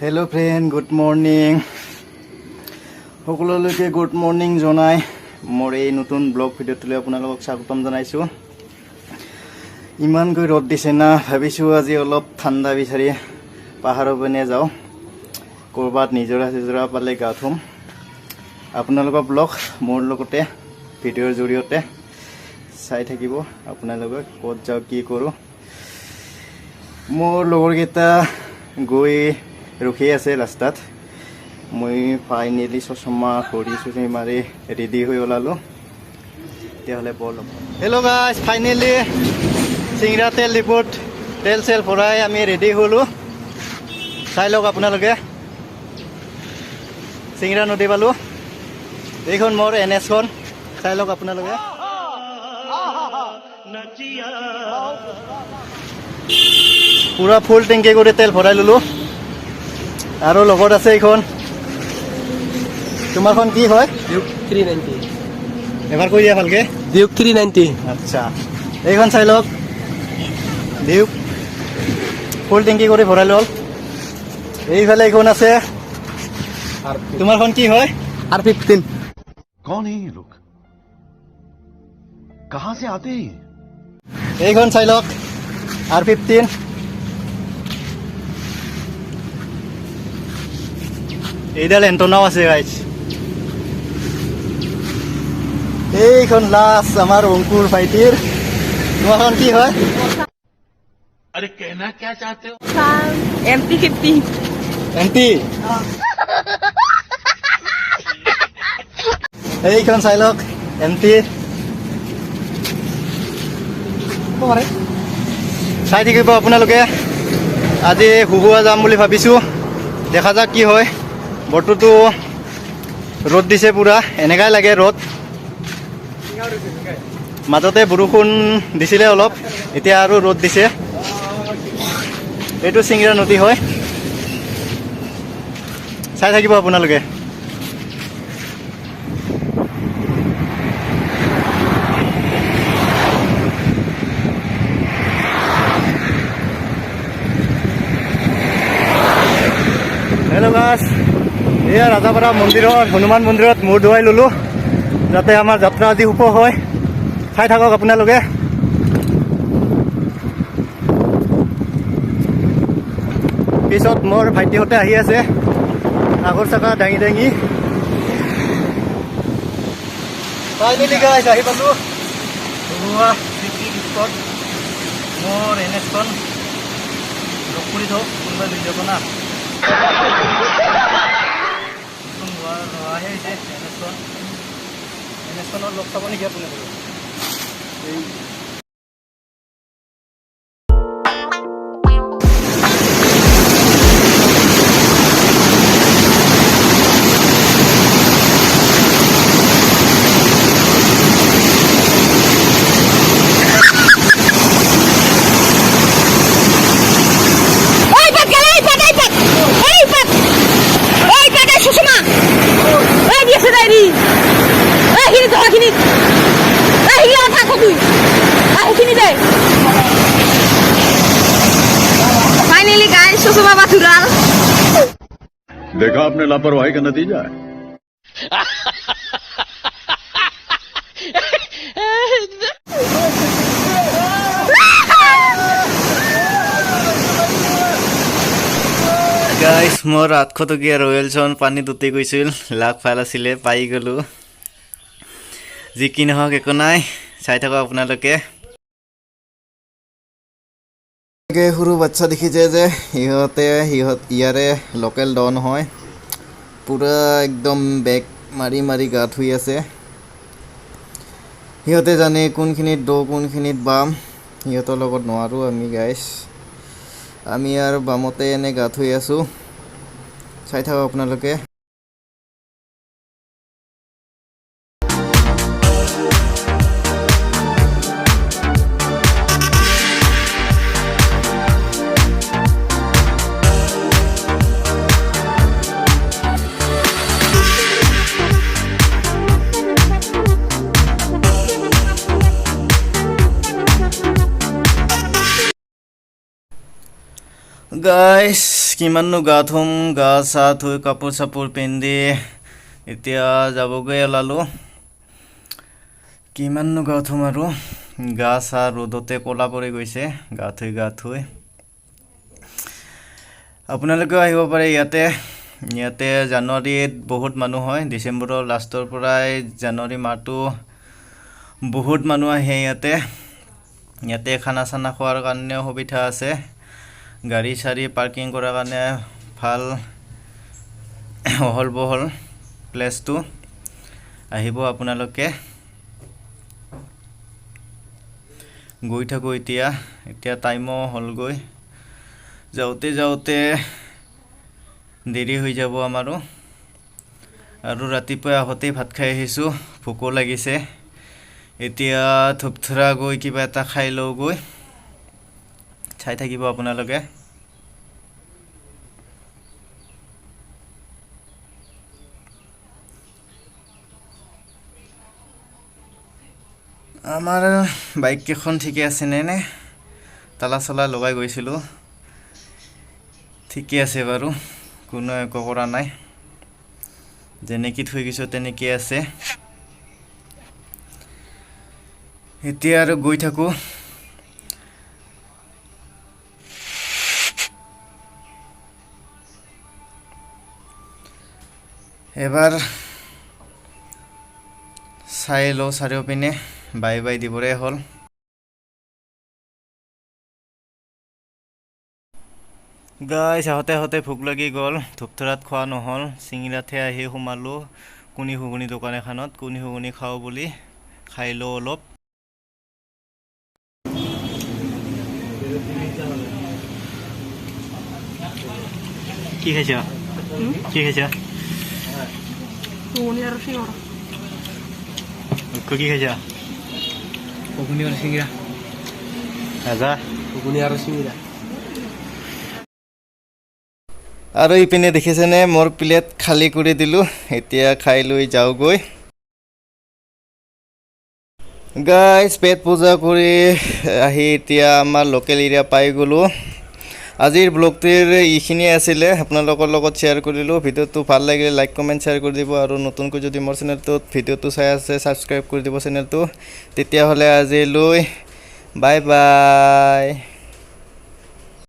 Hello friend good morning সকলোলৈকে good morning জনাই মোৰ এই নতুন ব্লগ ভিডিঅ'টোলৈ আপোনালোকক স্বাগতম জনাইছো। ইমানকৈ ৰ'দ দিছে না, ভাবিছোঁ আজি অলপ ঠাণ্ডা বিচাৰি পাহাৰৰ পিনে যাওঁ, ক'ৰবাত নিজৰা পালে গা ধুম। আপোনালোকৰ ব্লগ মোৰ লগতে ভিডিঅ'ৰ জৰিয়তে চাই থাকিব, আপোনালোকে ক'ত যাওঁ কি কৰোঁ। মোৰ লগৰকেইটা গৈ ৰখি আছে ৰাস্তাত। মই ফাইনেলি চশমা ঘড়ি মাৰি ৰেডি হৈ ওলালোঁ। তেতিয়াহ'লে বল। হেল্ল' গাইজ, ফাইনেলি চিংৰা তেল ডিপুত তেল চেল ভৰাই আমি ৰেডি হ'লোঁ। চাই লওক আপোনালোকে, চিংৰা নদী পালোঁ। এইখন মোৰ NSখন চাই লওক আপোনালোকে। পুৰা ফুল টেংকি কৰি তেল ভৰাই ল'লোঁ। আৰু লগত আছে এইখন, তোমাৰখন কি হয়? ডিউক 390। এবাৰ কৈ দিয়া ভালকে। ডিউক 390। আচ্ছা, এইখন চাই লওক, ডিউক ফুল টেংকি কৰি ভৰাই ল'ল। এইফালে এইখন আছে, তোমাৰখন কি হয়? R15। कौन है ये लोग, कहां से आते हैं? এইখন চাই লওক, R15। এইডাল এণ্টনাও আছে গাইজ। এইখন লাষ্ট আমাৰ অংকুৰ ভাইটিৰ। তোমাৰখন কি হয়? अरे कहना क्या चाहते हो? MT-50। এমটি। এইখন চাই লওক, এমটি। চাই থাকিব আপোনালোকে। আজি হুহুৱা যাম বুলি ভাবিছোঁ, দেখা যাক কি হয়। বতৰটো ৰ'দ দিছে পুৰা, এনেকাই লাগে ৰ'দ। মাজতে বৰষুণ দিছিলে অলপ, এতিয়া আৰু ৰ'দ দিছে। এইটো চিংৰা নদী হয়, চাই থাকিব আপোনালোকে। হেল্ল' গাইজ, এয়া ৰাজাপাৰা মন্দিৰত, হনুমান মন্দিৰত মূৰ ধুৱাই ল'লোঁ, যাতে আমাৰ যাত্ৰা আজি শুভ হয়। চাই থাকক আপোনালোকে। পিছত মোৰ ভাইটিহঁতে আহি আছে, আগৰ চকা দাঙি দাঙি। ফাইনেলি গাইজ আহি পালোঁ হুহুৱা পিকনিক স্পট। মোৰ NSখন লগ কৰি থওঁ, কোনোবাই লৈ যাব না। NSখনত লগ পাব নেকি আপোনালোকে? Finally guys, susu baba thural. देखा आपने लापरवाही का नतीजा है। গাইজ, মোৰ 800 টকীয়া ৰয়েলছন পানীত উটি গৈছিল, লাখ ভাল আছিলে, পাই গ'লোঁ। যি কি নহওক একো নাই, চাই থাকক আপোনালোকে। সৰু বাচ্চা দেখিছে যে, ইয়াৰে লোকেল ডন হয়। পূৰা একদম বেগ মাৰি মাৰি গা ধুই আছে। সিহঁতে জানে কোনখিনিত দ কোনখিনিত বাম। সিহঁতৰ লগত নোৱাৰোঁ আমি গাইজ। আমি আৰু বামতে এনে গা ধুই আছোঁ, চাই থাকক আপোনালোকে। গাইছ কিমাননো গা ধুম, গা চা ধুই কাপোৰ চাপোৰ পিন্ধি এতিয়া যাবগৈ ওলালোঁ। কিমাননো গা ধুম আৰু, গা চা ৰ'দতে ক'লা পৰি গৈছে গা ধুই। আপোনালোকেও আহিব পাৰে ইয়াতে জানুৱাৰীত বহুত মানুহ হয়। ডিচেম্বৰৰ লাষ্টৰ পৰাই জানুৱাৰী মাহটো বহুত মানুহ আহে ইয়াতে খানা চানা খোৱাৰ কাৰণেও সুবিধা আছে। গাড়ী চাড়ী পাৰ্কিং কৰাৰ কাৰণে ভাল অহল বহল প্লেচটো। আহিব আপোনালোকে। গৈ থাকোঁ এতিয়া টাইমো হ'লগৈ। যাওঁতে দেৰি হৈ যাব আমাৰো। আৰু ৰাতিপুৱা আহোঁতেই ভাত খাই আহিছোঁ, ভোকো লাগিছে। এতিয়া ধূপধৰা গৈ কিবা এটা খাই লওঁগৈ। চাই থাকিব আপোনালোকে। আমাৰ বাইক কেইখন ঠিকে আছেনে নে? তালা চালা লগাই গৈছিলোঁ, ঠিকে আছে বাৰু, কোনো একো কৰা নাই। যেনেকৈ থৈ গৈছোঁ তেনেকৈ আছে। এতিয়া আৰু গৈ থাকোঁ। এবাৰ চাই লওঁ চাৰিওপিনে, বাই দিবৰে হ'ল। গাইছ আহোঁতে ভোক লাগি গ'ল, ধূপধৰাত খোৱা নহ'ল। চিঙিৰাতহে আহি সোমালোঁ কুনি ঘুগুনি দোকান এখনত। কুনি ঘুগুনি খাওঁ বুলি খাই লওঁ অলপ। কি খাইছা? কি খাইছা? ঘুগুনি আৰু চিঙৰা। কি খাইছা? ঘুগুনি আৰু চিঙিৰা। আজা ঘুগুনি আৰু চিঙিৰা। আৰু ইপিনে দেখিছেনে মোৰ প্লেট খালী কৰি দিলোঁ। এতিয়া খাই লৈ যাওঁগৈ। গাইছ পেট পূজা কৰি আহি এতিয়া আমাৰ লোকেল এৰিয়া পাই গ'লোঁ। আজিৰ ব্লগটোৰ এইখিনিয়ে আছিলে, আপোনালোকৰ লগত শ্বেয়াৰ কৰিলোঁ। ভিডিঅ'টো ভাল লাগিলে লাইক কমেণ্ট শ্বেয়াৰ কৰি দিব। আৰু নতুনকৈ যদি মোৰ চেনেলটোত ভিডিঅ'টো চাই আছে ছাবস্ক্ৰাইব কৰি দিব চেনেলটো। তেতিয়াহ'লে আজিলৈ বাই।